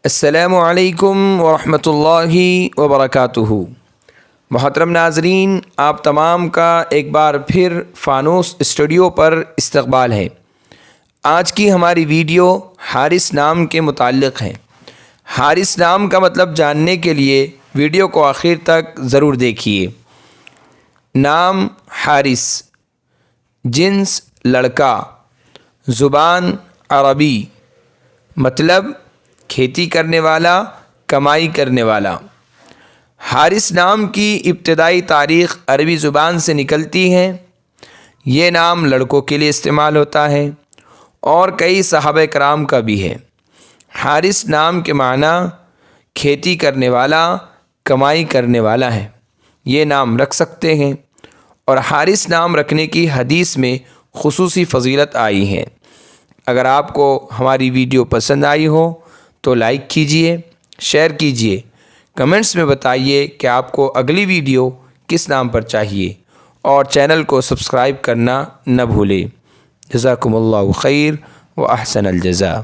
السلام علیکم ورحمۃ اللہ وبرکاتہ۔ محترم ناظرین، آپ تمام کا ایک بار پھر فانوس اسٹوڈیو پر استقبال ہے۔ آج کی ہماری ویڈیو حارث نام کے متعلق ہے۔ حارث نام کا مطلب جاننے کے لیے ویڈیو کو آخر تک ضرور دیکھیے۔ نام حارث، جنس لڑکا، زبان عربی، مطلب کھیتی کرنے والا، کمائی کرنے والا۔ حارث نام کی ابتدائی تاریخ عربی زبان سے نکلتی ہے۔ یہ نام لڑکوں کے لیے استعمال ہوتا ہے اور کئی صحابہ کرام کا بھی ہے۔ حارث نام کے معنی کھیتی کرنے والا، کمائی کرنے والا ہے۔ یہ نام رکھ سکتے ہیں، اور حارث نام رکھنے کی حدیث میں خصوصی فضیلت آئی ہے۔ اگر آپ کو ہماری ویڈیو پسند آئی ہو تو لائک کیجئے، شیئر کیجئے، کمنٹس میں بتائیے کہ آپ کو اگلی ویڈیو کس نام پر چاہیے، اور چینل کو سبسکرائب کرنا نہ بھولیں۔ جزاکم اللہ خیر و احسن الجزاء۔